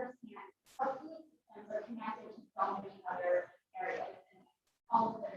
understand how food systems are connected to so many other areas and all of the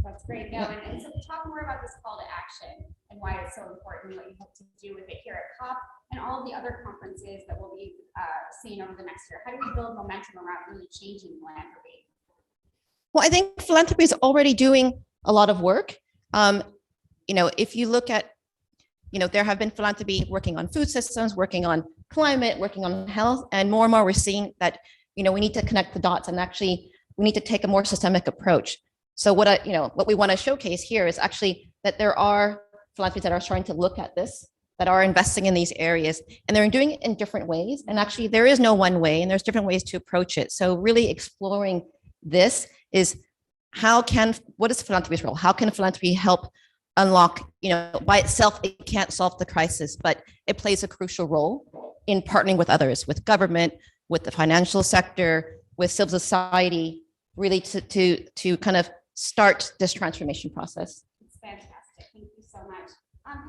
That's great. No, and so talk more about this call to action and why it's so important, what you hope to do with it here at COP and all of the other conferences that we'll be seeing over the next year. How do we build momentum around really changing philanthropy? Well, I think philanthropy is already doing a lot of work. If you look at, there have been philanthropy working on food systems, working on climate, working on health, and more we're seeing that, we need to connect the dots and actually we need to take a more systemic approach. So what we want to showcase here is actually that there are philanthropies that are starting to look at this, that are investing in these areas, and they're doing it in different ways. And actually there is no one way, and there's different ways to approach it. So really exploring this is what is philanthropy's role? How can philanthropy help unlock, by itself, it can't solve the crisis, but it plays a crucial role in partnering with others, with government, with the financial sector, with civil society, really to kind of start this transformation process. It's fantastic. Thank you so much.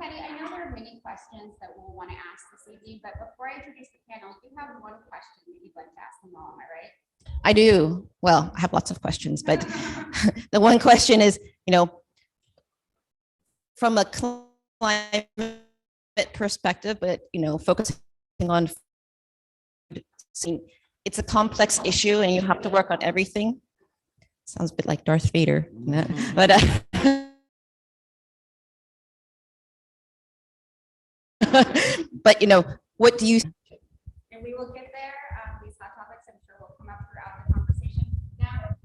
Patty, I know there are many questions that we'll want to ask this evening, but before I introduce the panel, you have one question that you'd like to ask them all, am I right? I do. Well, I have lots of questions, but the one question is, from a climate perspective, but, focusing on, it's a complex issue and you have to work on everything. Sounds a bit like Darth Vader, but what do you? And we will get there. These hot topics, I'm sure, will come up throughout the conversation. Now,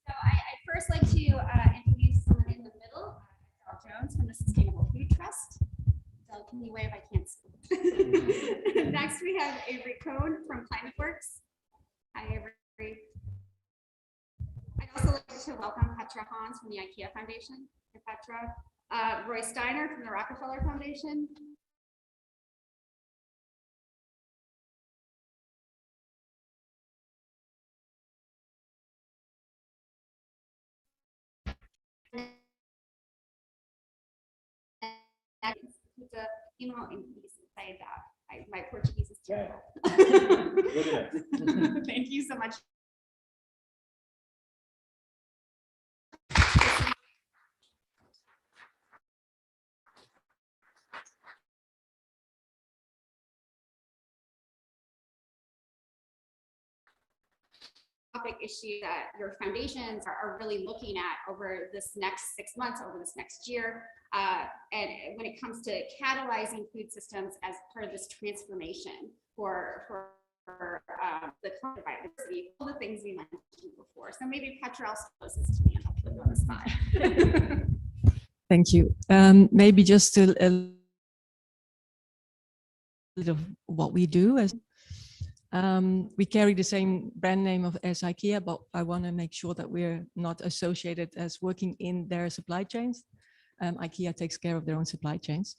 so I'd first like to introduce someone in the middle, Adele Jones from the Sustainable Food Trust. Adele, can you wave? I can't see. Next, we have Avery Cohn from ClimateWorks. Hi, Avery. I'd also like to welcome Petra from the IKEA Foundation. Hi, Petra. Roy Steiner from the Rockefeller Foundation. My Portuguese is terrible. Thank you so much. Topic issue that your foundations are really looking at over this next 6 months, over this next year. And when it comes to catalyzing food systems as part of this transformation for the climate biodiversity, all the things we mentioned before. So maybe Petra also closest to me and I'll put you on the spot. Thank you. Maybe just to bit of what we do. As we carry the same brand name as IKEA, but I want to make sure that we're not associated as working in their supply chains. IKEA takes care of their own supply chains.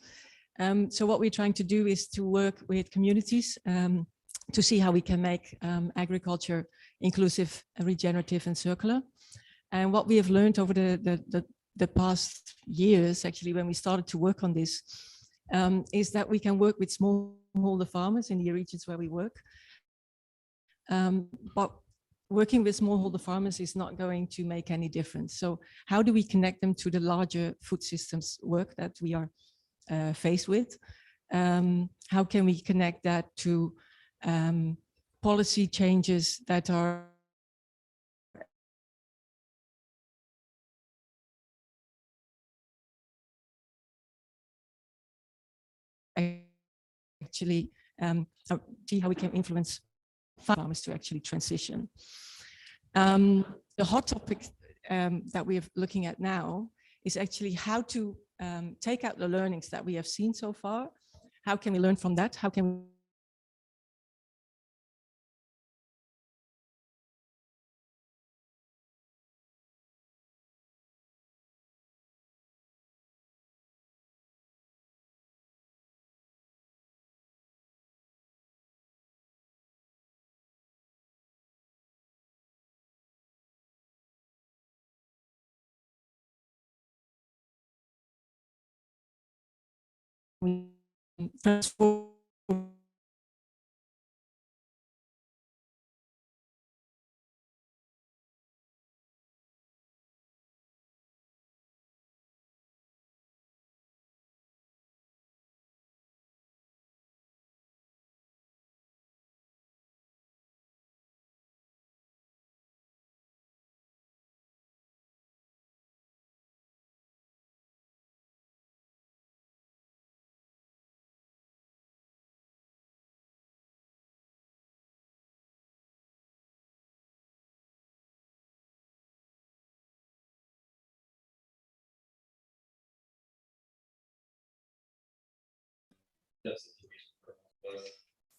So what we're trying to do is to work with communities to see how we can make agriculture inclusive, regenerative, and circular. And what we have learned over the past years, actually, when we started to work on this, is that we can work with smallholder farmers in the regions where we work. But working with smallholder farmers is not going to make any difference. So how do we connect them to the larger food systems work that we are faced with? How can we connect that to policy changes that are actually see how we can influence farmers to actually transition. The hot topic that we are looking at now is actually how to take out the learnings that we have seen so far. How can we learn from that? How can we transform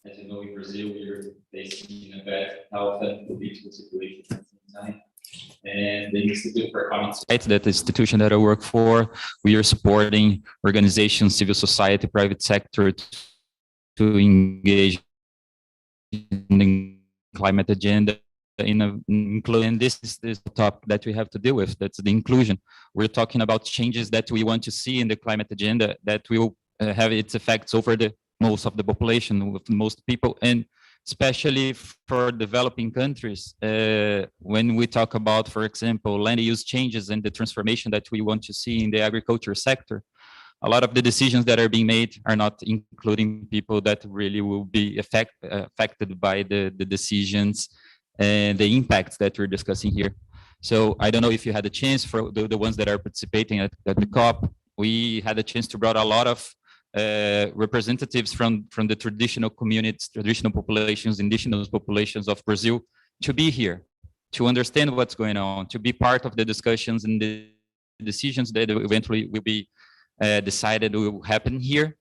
As you know, in Brazil, we're facing a bad health and political situation at the same time. And the Institute for Climate Change, that the institution that I work for, we are supporting organizations, civil society, private sector to engage in the climate agenda. And this is the topic that we have to deal with. That's the inclusion. We're talking about changes that we want to see in the climate agenda that will have its effects over the most of the population, with most people, and especially for developing countries. When we talk about, for example, land use changes and the transformation that we want to see in the agriculture sector, a lot of the decisions that are being made are not including people that really will be affected by the decisions and the impacts that we're discussing here. So I don't know if you had a chance, for the ones that are participating at the COP, we had a chance to bring a lot of representatives from the traditional communities, traditional populations, indigenous populations of Brazil to be here, to understand what's going on, to be part of the discussions and the decisions that eventually will be decided will happen here.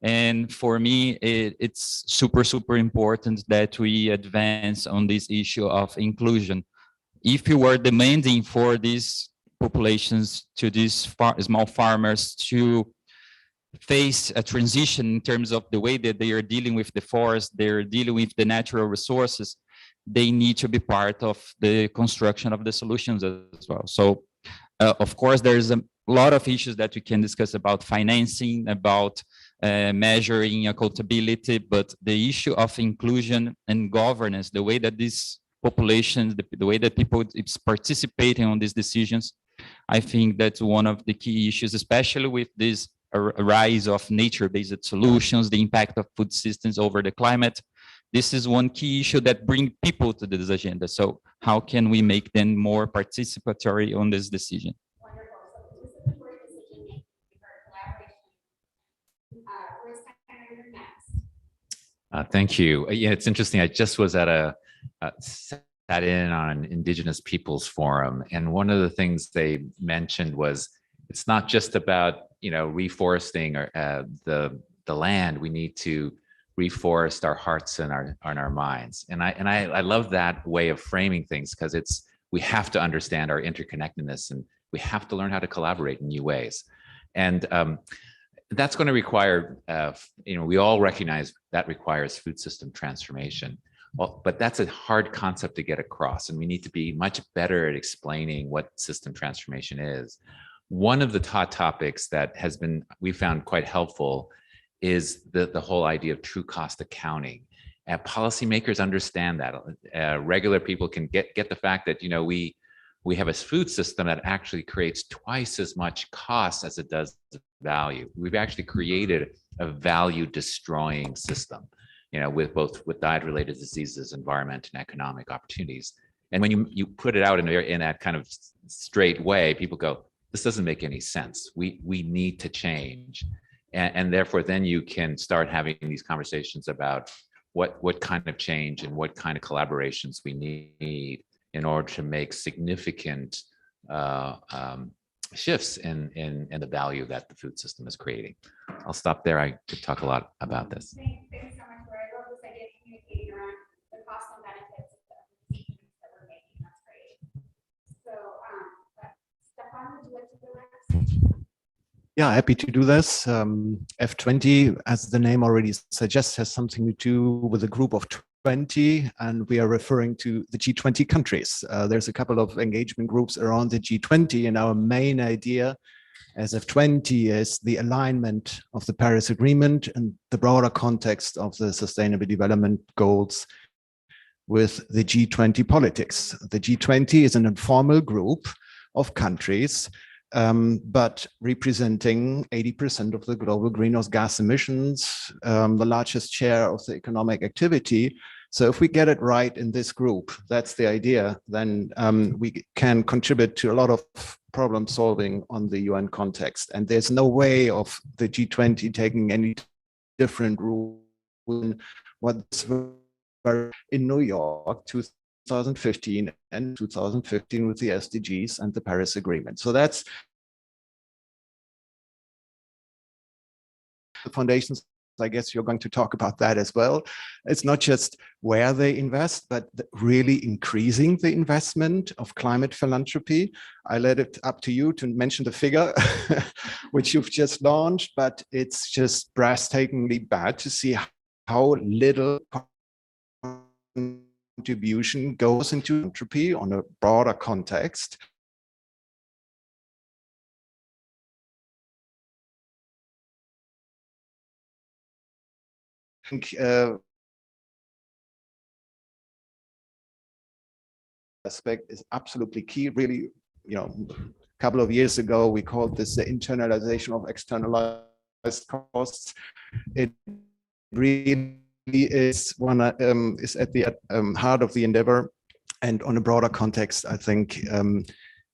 And for me, it's super, super important that we advance on this issue of inclusion. If you are demanding for these populations, to these small farmers, to face a transition in terms of the way that they are dealing with the forest, they're dealing with the natural resources, they need to be part of the construction of the solutions as well. So, of course, there's a lot of issues that we can discuss about financing, about measuring accountability, but the issue of inclusion and governance, the way that these populations, the way that people is participating on these decisions, I think that's one of the key issues, especially with this rise of nature-based solutions, the impact of food systems over the climate. This is one key issue that brings people to this agenda. So how can we make them more participatory on this decision? Wonderful. So participatory decision making for collaboration. Where's Steiner next? Thank you. Yeah, it's interesting. I just was at sat in on Indigenous Peoples Forum, and one of the things they mentioned was it's not just about reforesting or the land. We need to reforest our hearts and our minds. And I love that way of framing things, because we have to understand our interconnectedness, and we have to learn how to collaborate in new ways. And that's going to require, we all recognize that requires food system transformation. Well, but that's a hard concept to get across, and we need to be much better at explaining what system transformation is. One of the hot topics that we found quite helpful is the whole idea of true cost accounting. Policymakers understand that. Regular people can get the fact that, we have a food system that actually creates twice as much cost as it does value. We've actually created a value destroying system, with diet-related diseases, environment, and economic opportunities. And when you put it out in that kind of straight way, people go, this doesn't make any sense. We need to change. And therefore, then you can start having these conversations about what kind of change and what kind of collaborations we need in order to make significant shifts in the value that the food system is creating. I'll stop there. I could talk a lot about this. Thanks so much, Laura. I love this idea of communicating around the costs and benefits of the decisions that we're making. That's great. So, Stefan, would you like to go next? Yeah, happy to do this. F20, as the name already suggests, has something to do with a group of 20, and we are referring to the G20 countries. There's a couple of engagement groups around the G20, and our main idea as F20 is the alignment of the Paris Agreement and the broader context of the Sustainable Development Goals with the G20 politics. The G20 is an informal group of countries, but representing 80% of the global greenhouse gas emissions, the largest share of the economic activity. So if we get it right in this group, that's the idea, then we can contribute to a lot of problem solving on the UN context. And there's no way of the G20 taking any different rule than what's in New York 2015 and 2015 with the SDGs and the Paris Agreement. So that's the foundations. I guess you're going to talk about that as well. It's not just where they invest, but really increasing the investment of climate philanthropy. I let it up to you to mention the figure, which you've just launched, but it's just breathtakingly bad to see how little contribution goes into philanthropy on a broader context. I think aspect is absolutely key. Really, a couple of years ago, we called this the internalization of externalized costs. It really is is at the heart of the endeavor, and on a broader context, I think,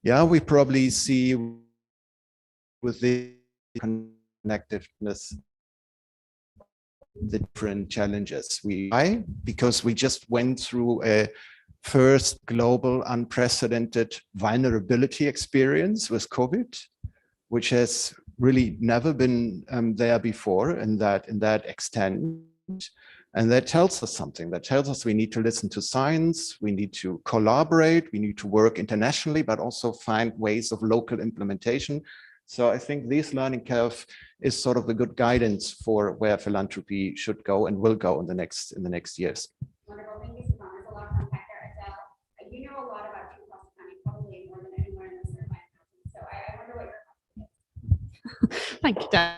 we probably see with the connectedness the different challenges. Why? Because we just went through a first global unprecedented vulnerability experience with COVID, which has really never been there before in that extent. And that tells us something. That tells us we need to listen to science, we need to collaborate, we need to work internationally, but also find ways of local implementation. So I think this learning curve is sort of the good guidance for where philanthropy should go and will go in the next years. Wonderful. Thank you, Stefan. There's a lot to unpack there, Adele. You know a lot about true cost accounting, probably more than anyone in this room. So I wonder what your comment is. Thank you, Dan.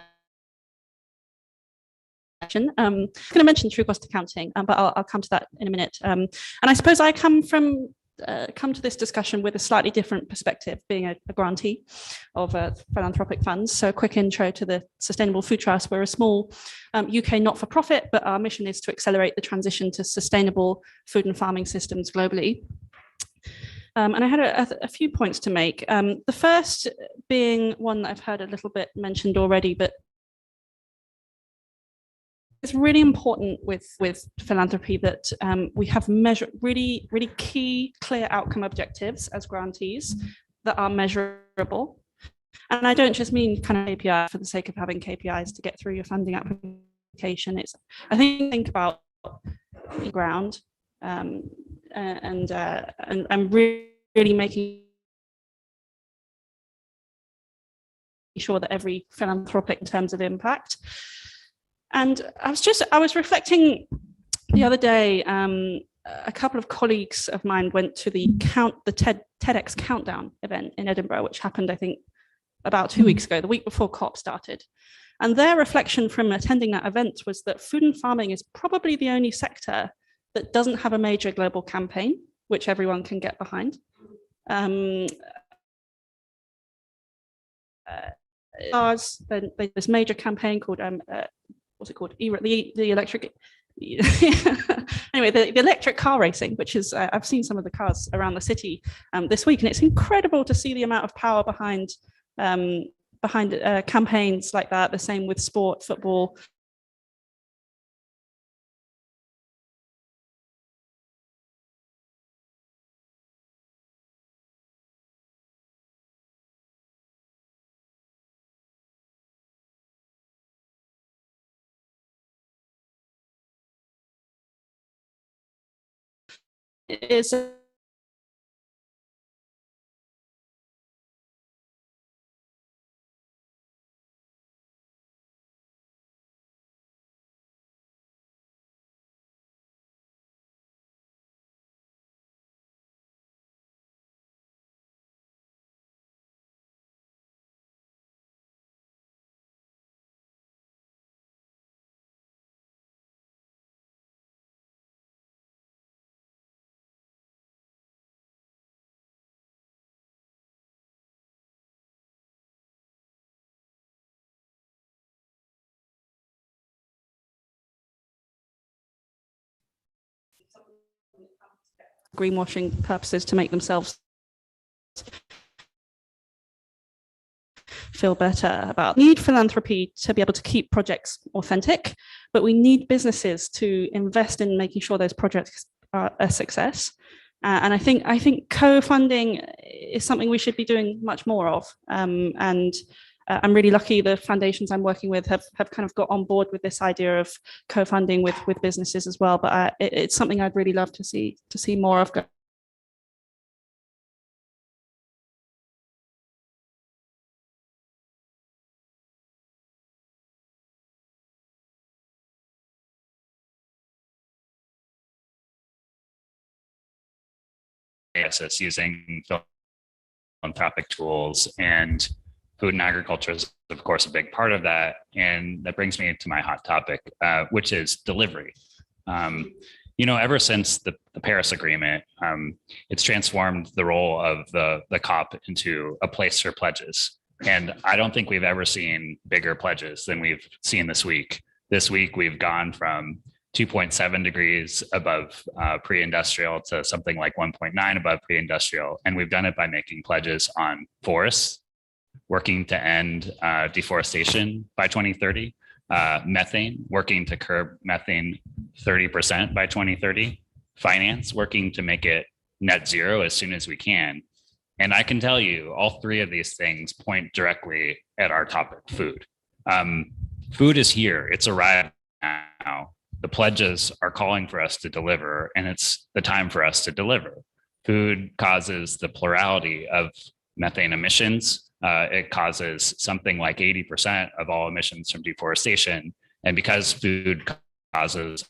I'm going to mention true cost accounting, but I'll come to that in a minute. And I suppose I come to this discussion with a slightly different perspective, being a grantee of philanthropic funds. So a quick intro to the Sustainable Food Trust. We're a small UK not-for-profit, but our mission is to accelerate the transition to sustainable food and farming systems globally. And I had a few points to make. The first being one that I've heard a little bit mentioned already, but it's really important with philanthropy that we have really key, clear outcome objectives as grantees that are measurable. And I don't just mean kind of KPI for the sake of having KPIs to get through your funding application. It's, I think about the ground and really making sure that every philanthropic in terms of impact. And I was reflecting the other day, a couple of colleagues of mine went to the TEDx Countdown event in Edinburgh, which happened, I think, about 2 weeks ago, the week before COP started. And their reflection from attending that event was that food and farming is probably the only sector that doesn't have a major global campaign, which everyone can get behind. There's this major campaign called, what's it called? The electric, anyway, the electric car racing, which is, I've seen some of the cars around the city this week, and it's incredible to see the amount of power behind campaigns like that. The same with sport, football. It is greenwashing purposes to make themselves feel better about. We need philanthropy to be able to keep projects authentic, but we need businesses to invest in making sure those projects are a success. And I think co-funding is something we should be doing much more of. I'm really lucky the foundations I'm working with have kind of got on board with this idea of co-funding with businesses as well. But it's something I'd really love to see more of. It's using philanthropic tools, and food and agriculture is, of course, a big part of that. And that brings me to my hot topic, which is delivery. Ever since the Paris Agreement, it's transformed the role of the COP into a place for pledges. And I don't think we've ever seen bigger pledges than we've seen this week. This week, we've gone from 2.7 degrees above pre-industrial to something like 1.9 above pre-industrial. And we've done it by making pledges on forests, working to end deforestation by 2030, methane, working to curb methane 30% by 2030, finance, working to make it net zero as soon as we can. And I can tell you all three of these things point directly at our topic, food. Food is here, it's arrived now. The pledges are calling for us to deliver, and it's the time for us to deliver. Food causes the plurality of methane emissions. It causes something like 80% of all emissions from deforestation. And because food causes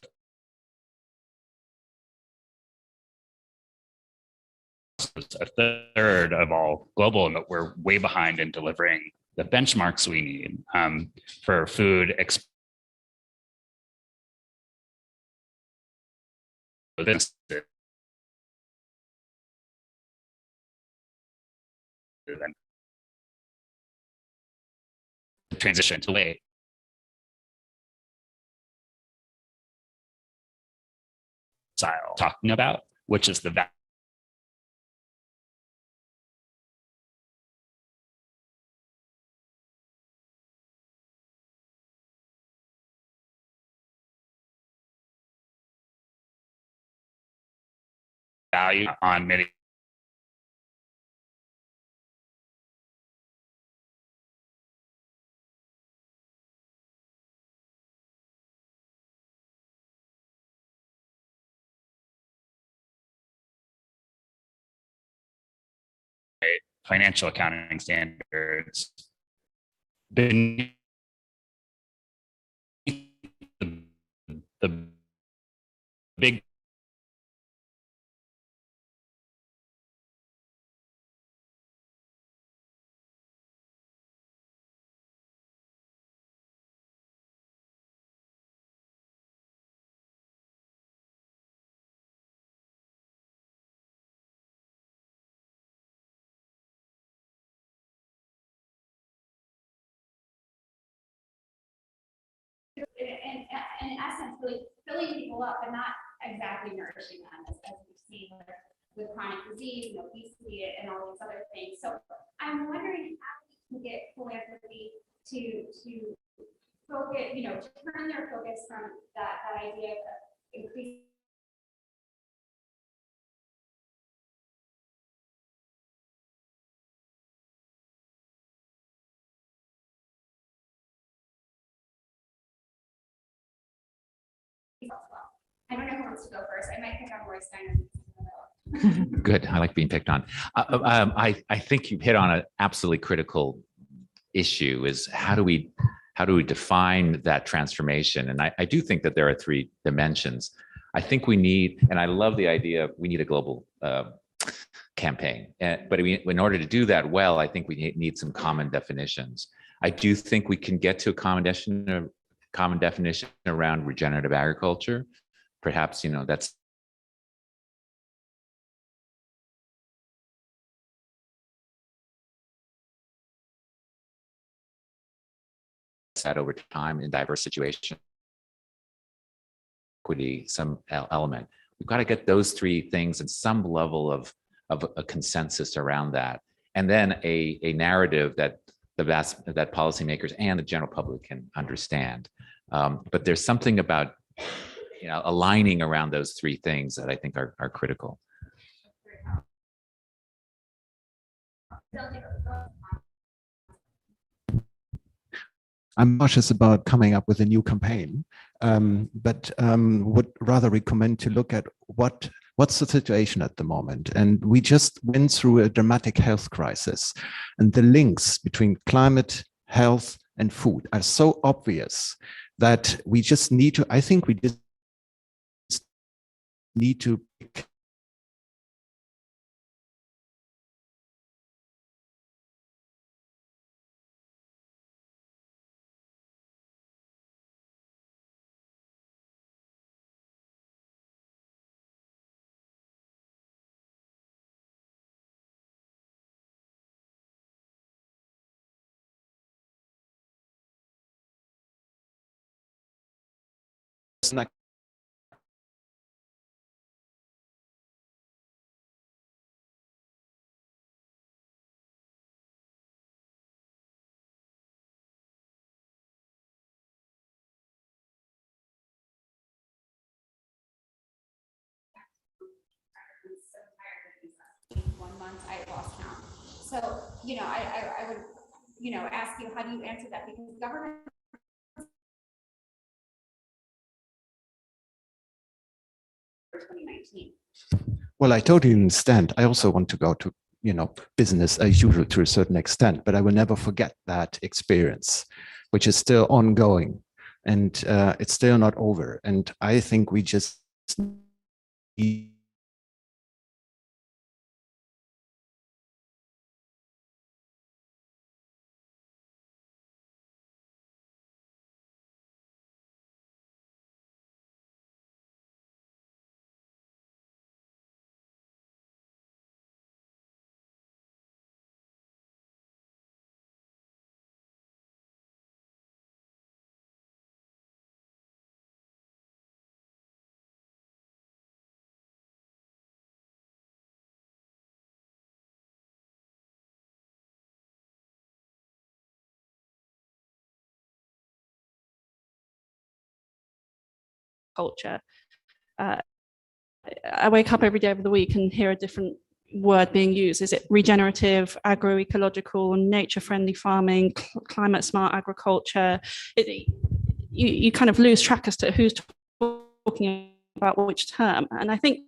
a third of all global, but we're way behind in delivering the benchmarks we need for food transition to late. Style talking about, which is the value on mitigating financial accounting standards beneath the big in essence, really filling people up, but not exactly nourishing them, as we've seen with chronic disease and obesity and all these other things. So I'm wondering how we can get philanthropy to focus, to turn their focus from that idea of increasing as well. I don't know who wants to go first. I might pick on Roy Steiner. Good. I like being picked on. I think you hit on an absolutely critical issue: is how do we define that transformation? And I do think that there are three dimensions. I think we need, and I love the idea of we need a global campaign. But in order to do that well, I think we need some common definitions. I do think we can get to a common definition around regenerative agriculture. Perhaps, that's that over time in diverse situations, equity, some element. We've got to get those three things and some level of a consensus around that, and then a narrative that that policymakers and the general public can understand. But there's something about aligning around those three things that I think are critical. I'm cautious about coming up with a new campaign, but would rather recommend to look at what's the situation at the moment. And we just went through a dramatic health crisis, and the links between climate, health, and food are so obvious that we just need to, I think we just need to pick snack. I lost count. So, I would, ask you, how do you answer that? Because government for 2019. Well, I totally understand. I also want to go to, business as usual to a certain extent, but I will never forget that experience, which is still ongoing, and it's still not over. And I think we just need culture. I wake up every day of the week and hear a different word being used. Is it regenerative, agroecological, nature-friendly farming, climate-smart agriculture? You kind of lose track as to who's talking about which term. And I think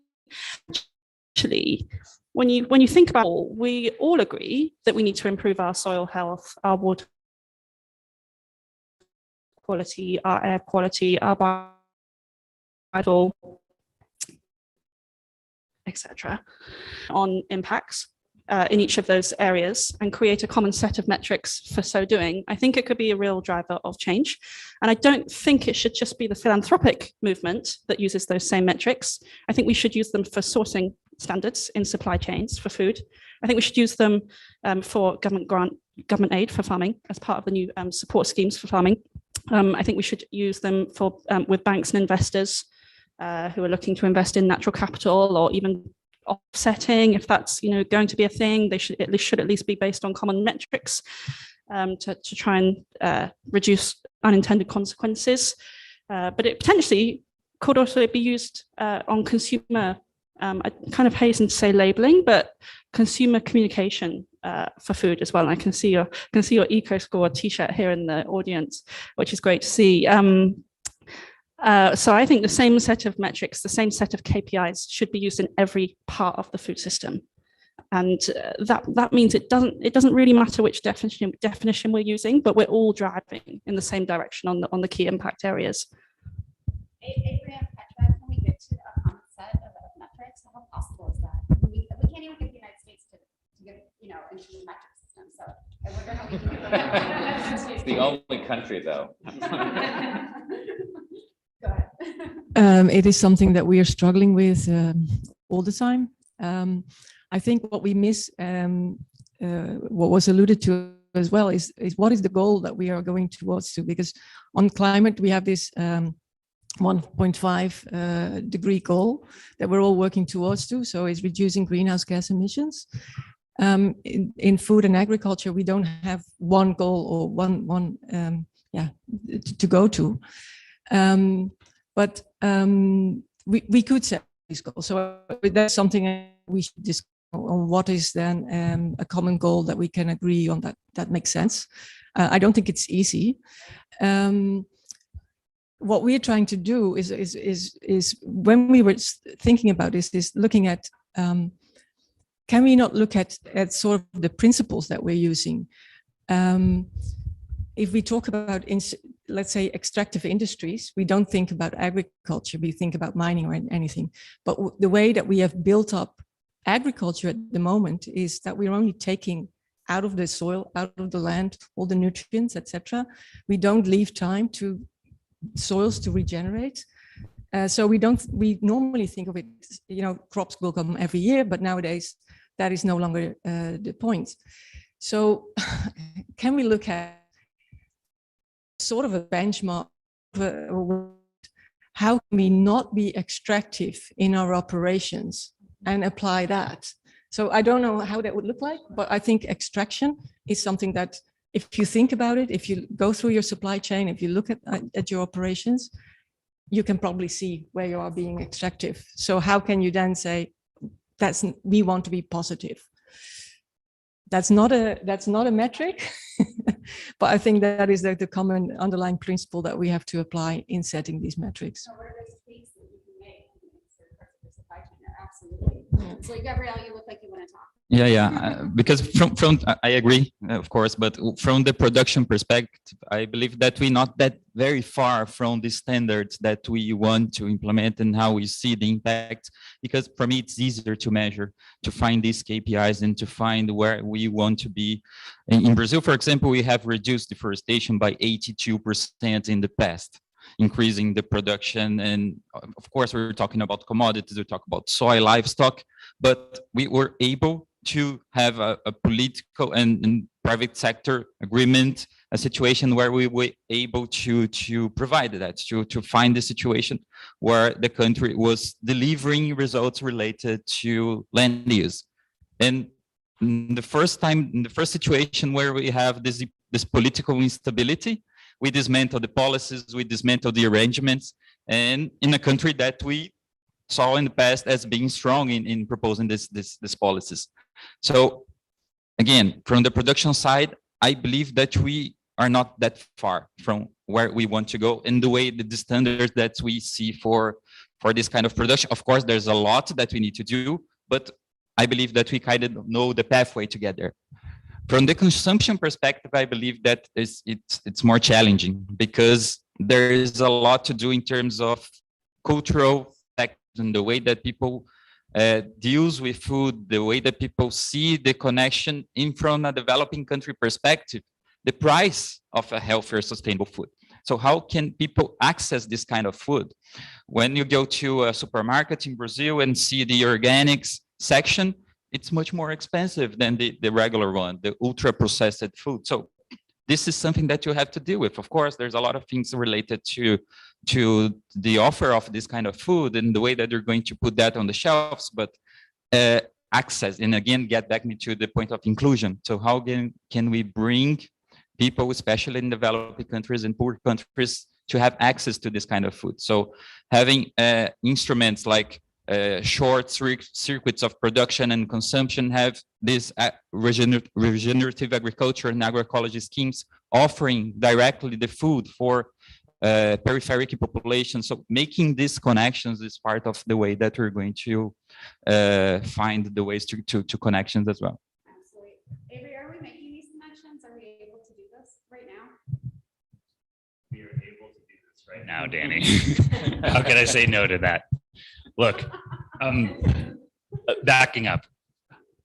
actually when you think about it, we all agree that we need to improve our soil health, our water quality, our air quality, our biodiversity, etc. on impacts in each of those areas and create a common set of metrics for so doing. I think it could be a real driver of change. And I don't think it should just be the philanthropic movement that uses those same metrics. I think we should use them for sourcing standards in supply chains for food. I think we should use them for government aid for farming as part of the new support schemes for farming. I think we should use them for with banks and investors who are looking to invest in natural capital or even offsetting, if that's going to be a thing. They should at least be based on common metrics to try and reduce unintended consequences. But it potentially could also be used on consumer. I kind of hasten to say labeling, but consumer communication for food as well. And I can see your EcoScore T-shirt here in the audience, which is great to see. So I think the same set of metrics, the same set of KPIs should be used in every part of the food system. And that means it doesn't really matter which definition we're using, but we're all driving in the same direction on the key impact areas. Avery and Petra, can we get to a common set of metrics? How possible is that? We can't even get the United States to get, into the metric system. So I wonder how we can get that. It's the only country, though. Go ahead. It is something that we are struggling with all the time. I think what we miss, what was alluded to as well, is what is the goal that we are going towards to? Because on climate, we have this 1.5 degree goal that we're all working towards to. So it's reducing greenhouse gas emissions. In food and agriculture, we don't have one goal or one to go to. But we could set these goals. So that's something we should discuss on what is then a common goal that we can agree on that makes sense. I don't think it's easy. What we're trying to do is when we were thinking about this is looking at can we not look at sort of the principles that we're using? If we talk about, let's say, extractive industries, we don't think about agriculture, we think about mining or anything. But the way that we have built up agriculture at the moment is that we're only taking out of the soil, out of the land, all the nutrients, etc. We don't leave time to soils to regenerate. So we normally think of it, crops will come every year, but nowadays that is no longer the point. So can we look at sort of a benchmark? How can we not be extractive in our operations and apply that? So I don't know how that would look like, but I think extraction is something that if you think about it, if you go through your supply chain, if you look at your operations, you can probably see where you are being extractive. So how can you then say we want to be positive? That's not a metric, but I think that is the common underlying principle that we have to apply in setting these metrics. So what are those tweaks that you can make in certain parts of the supply chain? Absolutely. Yeah. So Gabrielle, you look like you want to talk. Yeah. Because from I agree, of course, but from the production perspective, I believe that we're not that very far from the standards that we want to implement and how we see the impact. Because for me, it's easier to measure, to find these KPIs and to find where we want to be. In Brazil, for example, we have reduced deforestation by 82% in the past, increasing the production. And of course, we're talking about commodities, we talk about soy, livestock, but we were able to have a political and private sector agreement, a situation where we were able to provide that, to find the situation where the country was delivering results related to land use. And the first situation where we have this political instability, we dismantle the policies, we dismantle the arrangements, and in a country that we saw in the past as being strong in proposing these policies. So again, from the production side, I believe that we are not that far from where we want to go and the standards that we see for this kind of production. Of course, there's a lot that we need to do, but I believe that we kind of know the pathway together. From the consumption perspective, I believe that it's more challenging because there is a lot to do in terms of cultural factors and the way that people deals with food, the way that people see the connection in from a developing country perspective, the price of a healthier, sustainable food. So how can people access this kind of food? When you go to a supermarket in Brazil and see the organics section, it's much more expensive than the regular one, the ultra processed food. So this is something that you have to deal with. Of course, there's a lot of things related to the offer of this kind of food and the way that they're going to put that on the shelves, but access, and again, get back to the point of inclusion. So how can we bring people, especially in developing countries and poor countries, to have access to this kind of food? So having instruments like short circuits of production and consumption, have these regenerative agriculture and agroecology schemes offering directly the food for peripheric population. So making these connections is part of the way that we're going to find the ways to connections as well. Absolutely. Avery, are we making these connections? Are we able to do this right now? We are able to do this right now, Danny. How can I say no to that? Look, backing up,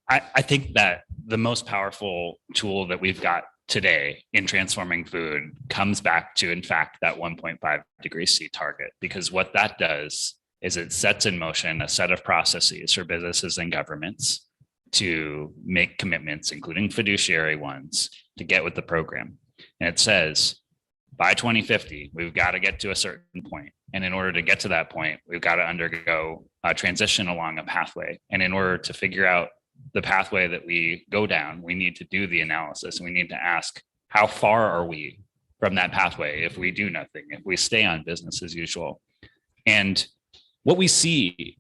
I think that the most powerful tool that we've got today in transforming food comes back to, in fact, that 1.5 degrees C target, because what that does is it sets in motion a set of processes for businesses and governments to make commitments, including fiduciary ones, to get with the program. And it says, by 2050, we've got to get to a certain point. And in order to get to that point, we've got to undergo a transition along a pathway. And in order to figure out the pathway that we go down, we need to do the analysis. And we need to ask, how far are we from that pathway if we do nothing, if we stay on business as usual? And what we see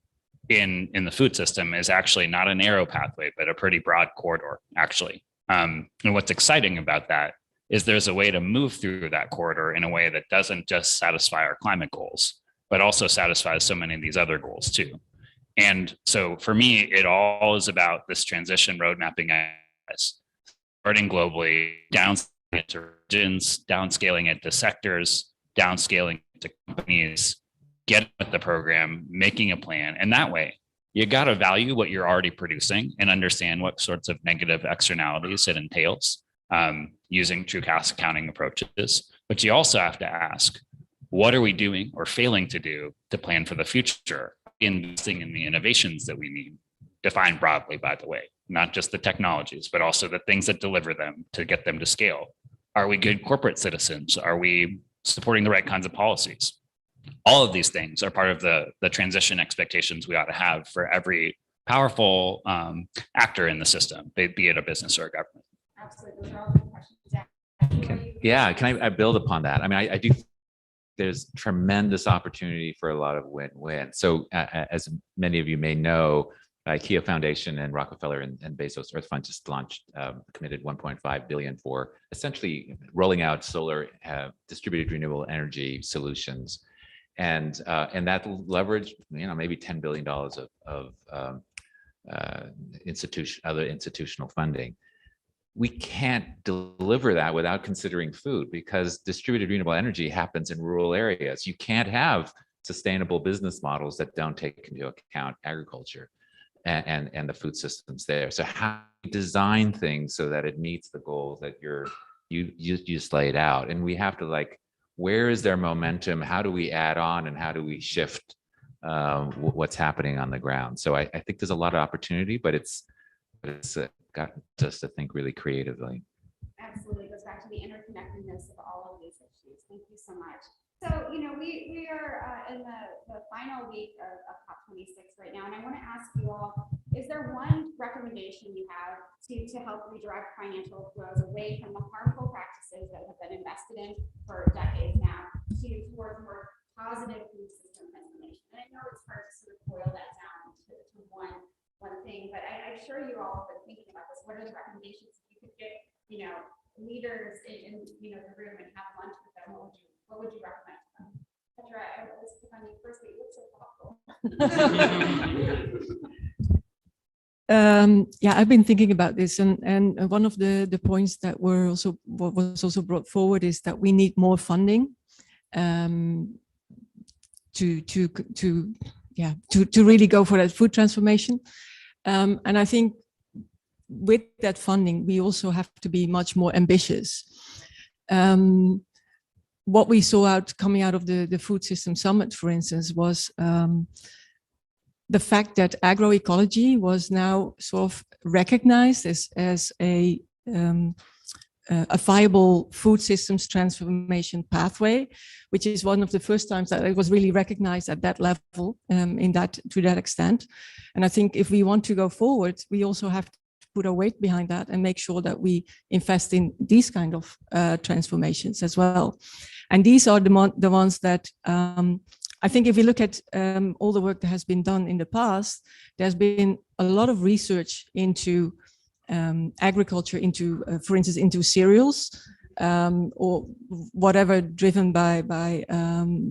in the food system is actually not a narrow pathway, but a pretty broad corridor, actually. And what's exciting about that is there's a way to move through that corridor in a way that doesn't just satisfy our climate goals, but also satisfies so many of these other goals too. And so for me, it all is about this transition road mapping, starting globally, downscaling it to regions, downscaling it to sectors, downscaling it to companies, getting with the program, making a plan. And that way, you got to value what you're already producing and understand what sorts of negative externalities it entails, using true cost accounting approaches. But you also have to ask, what are we doing or failing to do to plan for the future, investing in the innovations that we need, defined broadly, by the way, not just the technologies, but also the things that deliver them to get them to scale. Are we good corporate citizens? Are we supporting the right kinds of policies? All of these things are part of the transition expectations we ought to have for every powerful actor in the system, be it a business or a government. Absolutely. Those are all good questions. Yeah, can I build upon that? I mean, I do. There's tremendous opportunity for a lot of win-win. So as many of you may know, IKEA Foundation and Rockefeller and Bezos Earth Fund just launched, committed 1.5 billion for essentially rolling out solar distributed renewable energy solutions. And that leveraged, maybe $10 billion of other institutional funding. We can't deliver that without considering food, because distributed renewable energy happens in rural areas. You can't have sustainable business models that don't take into account agriculture and the food systems there. So how do you design things so that it meets the goals that you just laid out? And we have to where is there momentum? How do we add on, and how do we shift what's happening on the ground? So I think there's a lot of opportunity, but it's got us to think really creatively. Absolutely. It goes back to the interconnectedness of all of these issues. Thank you so much. So, we are in the final week of COP26 right now, and I want to ask you all, is there one recommendation you have to help redirect financial flows away from the harmful practices that have been invested in for decades now towards more positive food system transformation? And I know it's hard to sort of boil that down to one thing, but I'm sure you all have been thinking about this. What are the recommendations? If you could get, leaders in the room and have lunch with them, what would you recommend to them? Petra, I was on you first, but you look so thoughtful. Yeah, I've been thinking about this, and one of the points that was also brought forward is that we need more funding to really go for that food transformation. And I think with that funding, we also have to be much more ambitious. What we saw coming out of the Food System Summit, for instance, was the fact that agroecology was now sort of recognized as a viable food systems transformation pathway, which is one of the first times that it was really recognized at that level, to that extent. And I think if we want to go forward, we also have to put our weight behind that and make sure that we invest in these kind of transformations as well. And these are the ones that I think if you look at all the work that has been done in the past, there's been a lot of research into agriculture, into, for instance, into cereals or whatever, driven by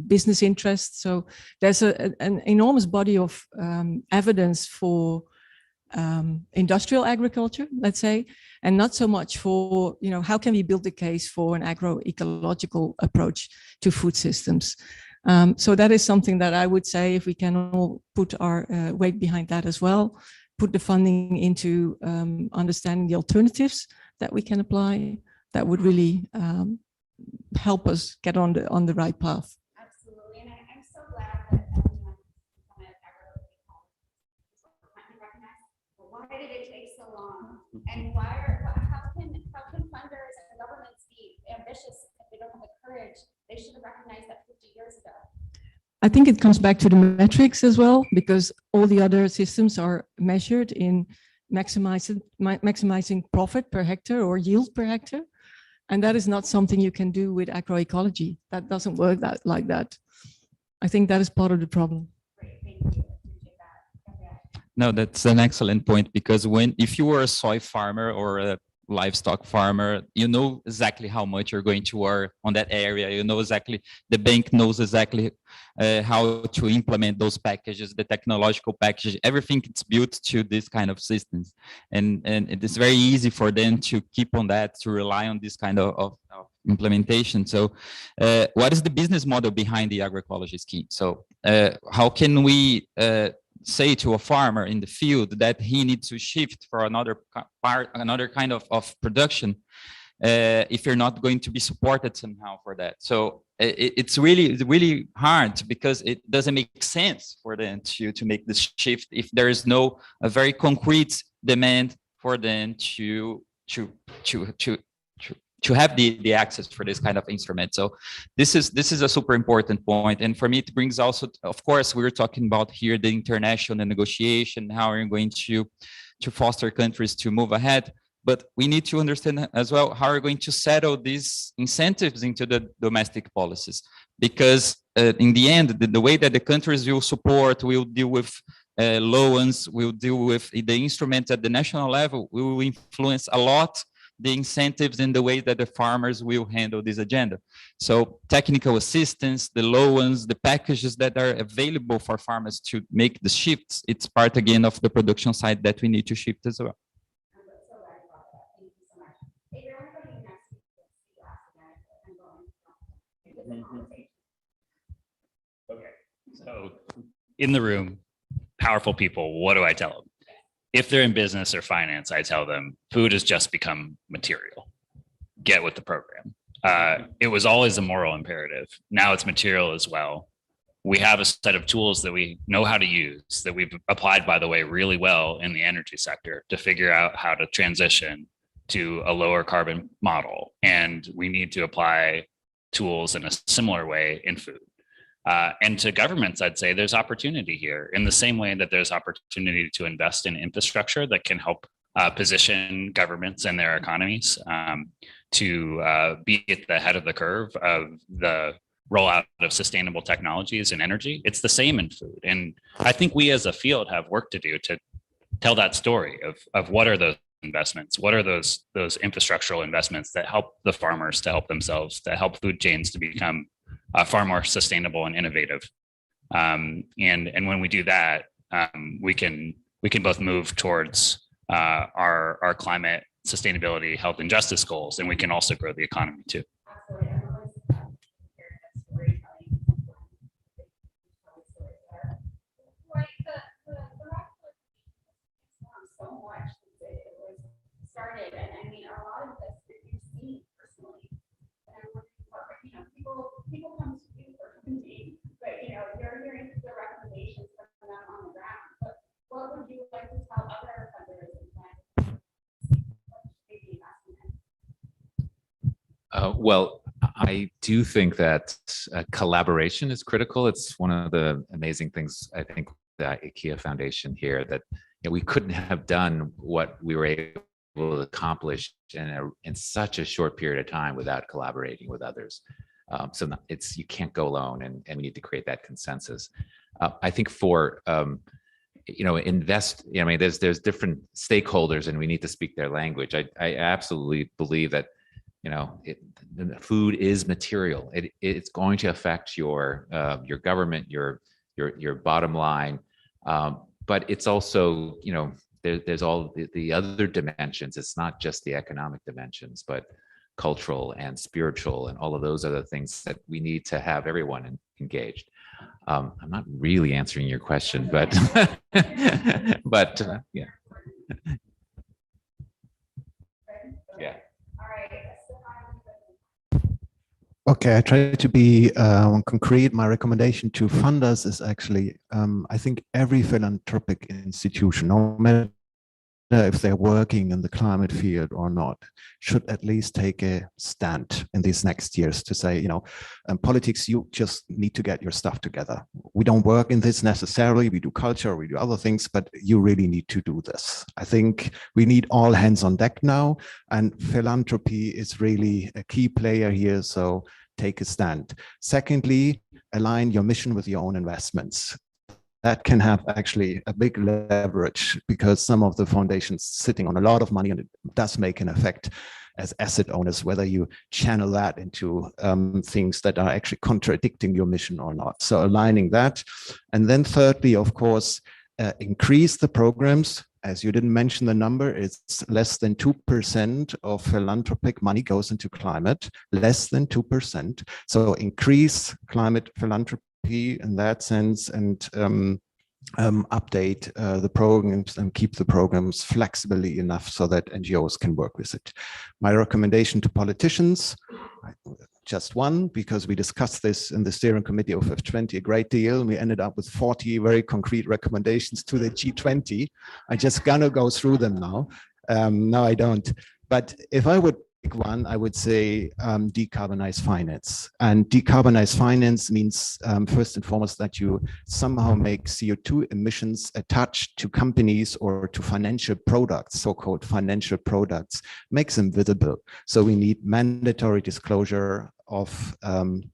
business interests. So there's an enormous body of evidence for industrial agriculture, let's say, and not so much for, how can we build a case for an agroecological approach to food systems. So that is something that I would say, if we can all put our weight behind that as well, put the funding into understanding the alternatives that we can apply, that would really help us get on the right path. Absolutely, and I'm so glad that everyone from it recognized. Well, why did it take so long? And how can funders and governments be ambitious if they don't have the courage? They should have recognized that 50 years ago. I think it comes back to the metrics as well, because all the other systems are measured in maximizing profit per hectare or yield per hectare. And that is not something you can do with agroecology. That doesn't work like that. I think that is part of the problem. Great, thank you. Appreciate that. No, that's an excellent point, because if you were a soy farmer or a livestock farmer, you know exactly how much you're going to earn on that area. You know exactly, the bank knows exactly how to implement those packages, the technological packages, everything is built to this kind of systems. And it is very easy for them to keep on that, to rely on this kind of implementation. So what is the business model behind the agroecology scheme? So how can we say to a farmer in the field that he needs to shift for another kind of production if you're not going to be supported somehow for that? So it's really hard, because it doesn't make sense for them to make this shift if there is no a very concrete demand for them to have the access for this kind of instrument. So this is a super important point. And for me, it brings also, of course, we're talking about here the international negotiation, how we're going to foster countries to move ahead. But we need to understand as well how we're going to settle these incentives into the domestic policies. Because in the end, the way that the countries will support, will deal with loans, will deal with the instruments at the national level, will influence a lot the incentives and the way that the farmers will handle this agenda. So technical assistance, the loans, the packages that are available for farmers to make the shifts, it's part again of the production side that we need to shift as well. Thank you so much. Avery, I want to go to you next. Okay, so in the room, powerful people, what do I tell them? If they're in business or finance, I tell them food has just become material. Get with the program. It was always a moral imperative. Now it's material as well. We have a set of tools that we know how to use, that we've applied, by the way, really well in the energy sector to figure out how to transition to a lower carbon model. And we need to apply tools in a similar way in food. And to governments, I'd say there's opportunity here in the same way that there's opportunity to invest in infrastructure that can help position governments and their economies to be at the head of the curve of the rollout of sustainable technologies and energy. It's the same in food. And I think we as a field have work to do to tell that story of what are those investments, what are those infrastructural investments that help the farmers to help themselves, to help food chains to become far more sustainable and innovative. And when we do that, we can we can both move towards our climate sustainability, health, and justice goals, and we can also grow the economy too. Absolutely. I'm always hearing that storytelling. Right. The Rockefeller so much since it was started, and I mean a lot of this that you've seen personally. And I'm working for, people come to you for community, but you're hearing the recommendations from them on the ground. But what would you like to tell other funders and planners? Well, I do think that collaboration is critical. It's one of the amazing things, I think, the IKEA Foundation here, that we couldn't have done what we were able to accomplish in such a short period of time without collaborating with others. So you can't go alone, and we need to create that consensus. I think for there's different stakeholders, and we need to speak their language. I absolutely believe that food is material. It's going to affect your government, your bottom line, but it's also there's all the other dimensions. It's not just the economic dimensions, but cultural and spiritual and all of those other things that we need to have everyone engaged. I'm not really answering your question, but yeah. Yeah. Okay, I try to be concrete. My recommendation to funders is actually, I think every philanthropic institution, no matter if they're working in the climate field or not, should at least take a stand in these next years to say, politics, you just need to get your stuff together. We don't work in this necessarily. We do culture, we do other things, but you really need to do this. I think we need all hands on deck now, and philanthropy is really a key player here. So take a stand. Secondly, align your mission with your own investments. That can have actually a big leverage, because some of the foundations sitting on a lot of money, and it does make an effect as asset owners, whether you channel that into things that are actually contradicting your mission or not. So aligning that. And then thirdly, of course, increase the programs. As you didn't mention the number, it's less than 2% of philanthropic money goes into climate, less than 2%. So increase climate philanthropy in that sense, and update the programs and keep the programs flexibly enough so that NGOs can work with it. My recommendation to politicians, just one, because we discussed this in the steering committee of F20 a great deal, and we ended up with 40 very concrete recommendations to the G20. I just gonna go through them now. No, I don't. But if I would pick one, I would say decarbonize finance. And decarbonize finance means first and foremost that you somehow make CO2 emissions attached to companies or to financial products, so-called financial products, makes them visible. So we need mandatory disclosure of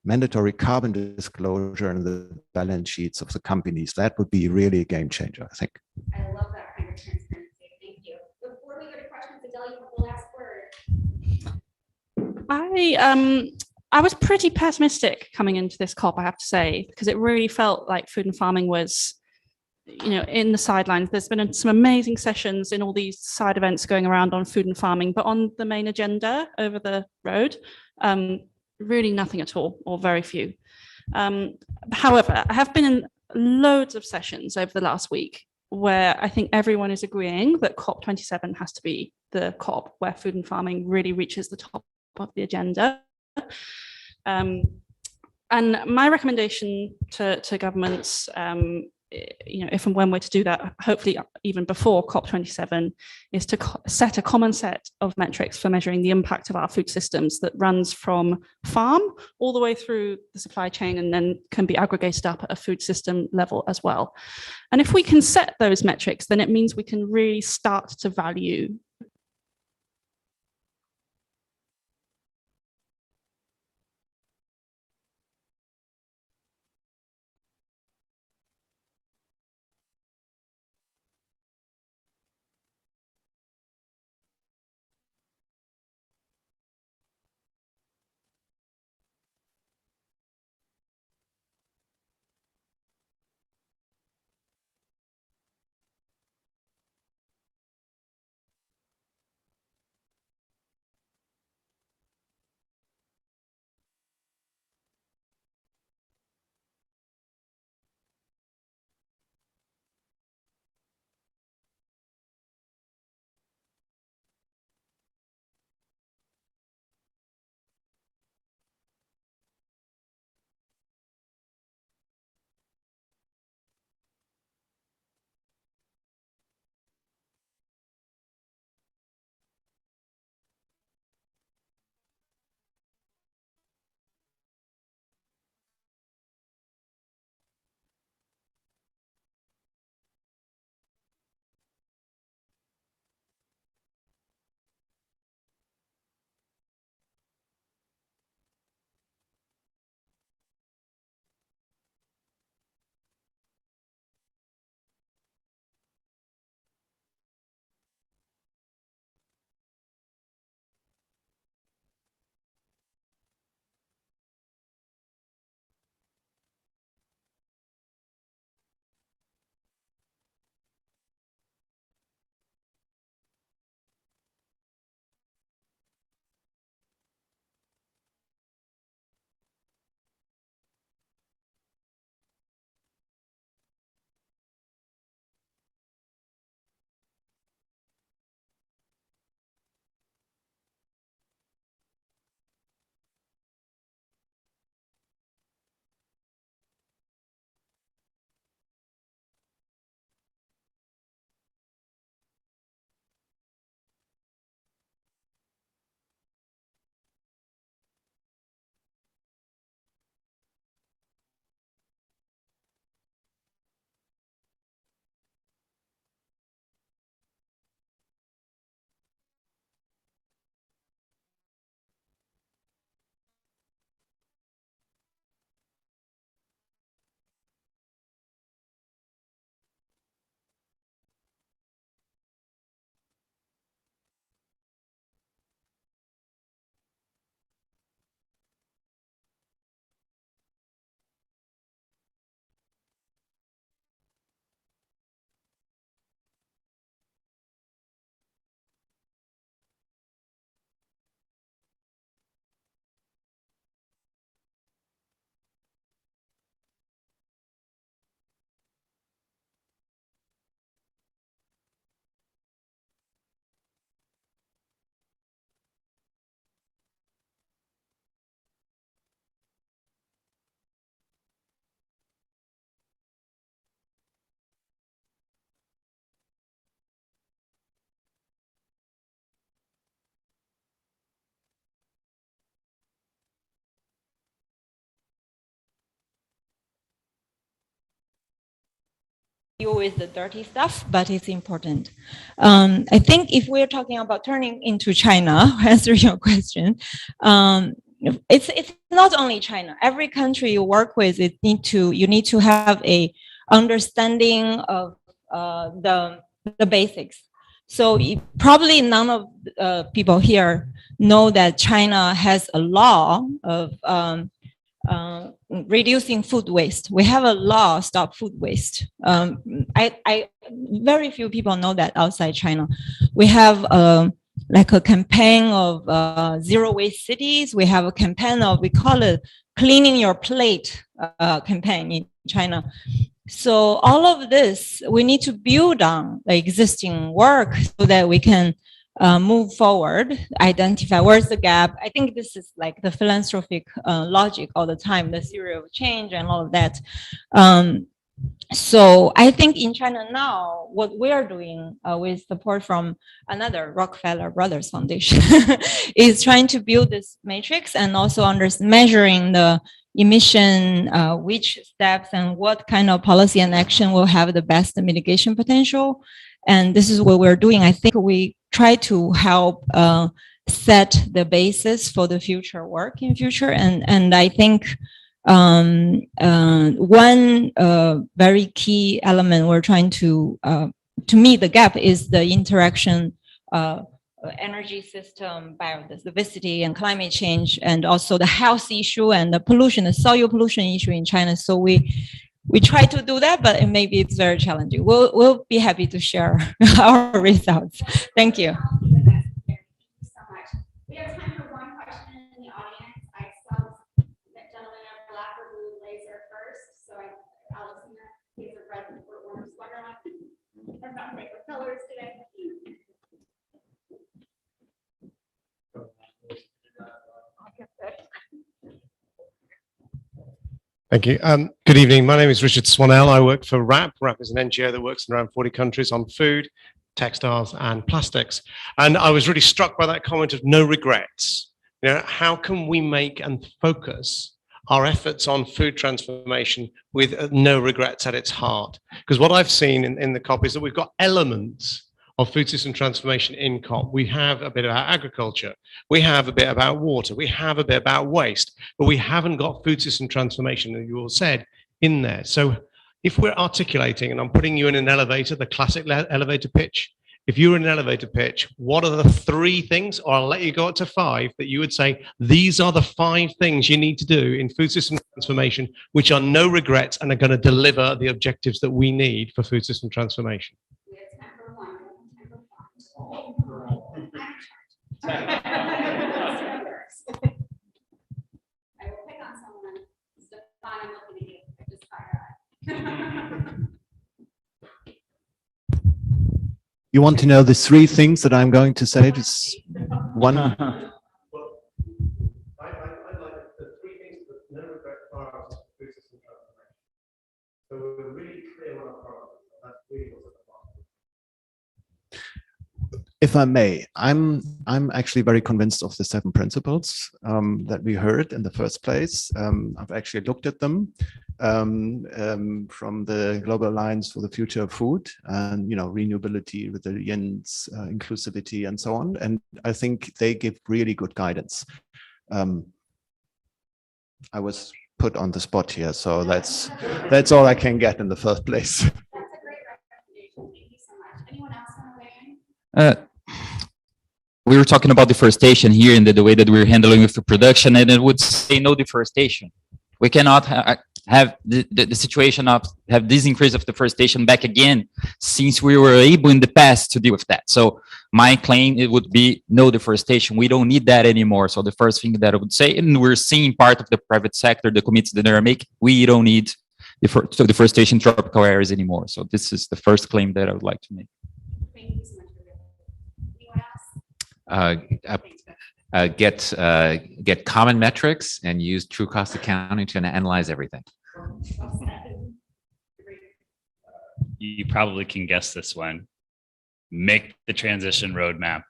mandatory carbon disclosure in the balance sheets of the companies. That would be really a game changer, I think. I love that kind of transparency. Thank you. Before we go to questions, Adele, you have the last word. I was pretty pessimistic coming into this COP, I have to say, because it really felt like food and farming was, in the sidelines. There's been some amazing sessions in all these side events going around on food and farming, but on the main agenda over the road, really nothing at all, or very few. However, I have been in loads of sessions over the last week where I think everyone is agreeing that COP27 has to be the COP where food and farming really reaches the top of the agenda. And my recommendation to governments, if and when we're to do that, hopefully even before COP27, is to set a common set of metrics for measuring the impact of our food systems that runs from farm all the way through the supply chain, and then can be aggregated up at a food system level as well. And if we can set those metrics, then it means we can really start to value deal with the dirty stuff, but it's important. I think if we're talking about turning into China, answer your question, it's not only China. Every country you work with, you need to have a understanding of the basics. So probably none of people here know that China has a law of reducing food waste. We have a law stop food waste. Very few people know that outside China. We have like a campaign of zero waste cities. We have a campaign of, we call it cleaning your plate campaign in China. So all of this, we need to build on the existing work so that we can move forward, identify where's the gap. I think this is like the philanthropic logic all the time, the theory of change and all of that. So I think in China now, what we are doing with support from another Rockefeller Brothers Foundation is trying to build this matrix and also measuring the emission, which steps and what kind of policy and action will have the best mitigation potential. And this is what we're doing. I think we try to help set the basis for the future work in future. And I think one very key element we're trying to meet the gap is the interaction energy system, biodiversity and climate change, and also the health issue and the pollution, the soil pollution issue in China. So we try to do that, but maybe it's very challenging. We'll be happy to share our results. Thank you. Thank you so much. We have time for one question in the audience. I saw that gentleman in black or blue laser first, so I'll assume that these are present for Warner's Wonderland. I'm not great with colors today. Thank you. Good evening. My name is Richard Swanell. I work for WRAP. WRAP is an NGO that works in around 40 countries on food, textiles, and plastics. And I was really struck by that comment of no regrets. You know, how can we make and focus our efforts on food transformation with no regrets at its heart? Because what I've seen in the COP is that we've got elements of food system transformation in COP. We have a bit about agriculture, we have a bit about water, we have a bit about waste, but we haven't got food system transformation, as you all said, in there. So if we're articulating, and I'm putting you in an elevator, the classic elevator pitch, if you were in an elevator pitch, what are the 3 things, or I'll let you go up to 5, that you would say, these are the 5 things you need to do in food system transformation, which are no regrets and are going to deliver the objectives that we need for food system transformation? I will pick on someone. Stefan, I'm looking at you. I just fire. You want to know the 3 things that I'm going to say? Just one. I'd like the 3 things that no regret are food system transformation. So we're really clear on our priorities. That's really what's at the bottom. If I may, I'm actually very convinced of the 7 principles that we heard in the first place. I've actually looked at them from the Global Alliance for the Future of Food, and renewability, resilience, inclusivity, and so on. And I think they give really good guidance. I was put on the spot here, so that's all I can get in the first place. That's a great recommendation. Thank you so much. Anyone else want to weigh in? We were talking about deforestation here and the way that we're handling with the production, and it would say no deforestation. We cannot have the situation of have this increase of deforestation back again, since we were able in the past to deal with that. So my claim, it would be no deforestation. We don't need that anymore. So the first thing that I would say, and we're seeing part of the private sector, the commitments that they're making, we don't need deforestation in tropical areas anymore. So this is the first claim that I would like to make. Thank you so much for that. Anyone else? Get common metrics and use true cost accounting to analyze everything. You probably can guess this one. Make the transition roadmap,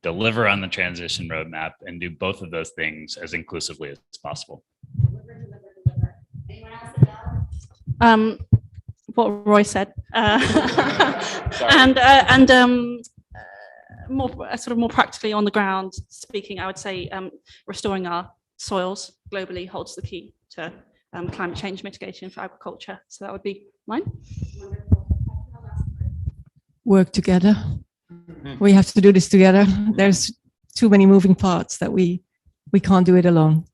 deliver on the transition roadmap, and do both of those things as inclusively as possible. Anyone else? Adele? what Roy said, more sort of more practically on the ground speaking, I would say restoring our soils globally holds the key to climate change mitigation for agriculture. So that would be mine. Work together. We have to do this together. There's too many moving parts that we can't do it alone.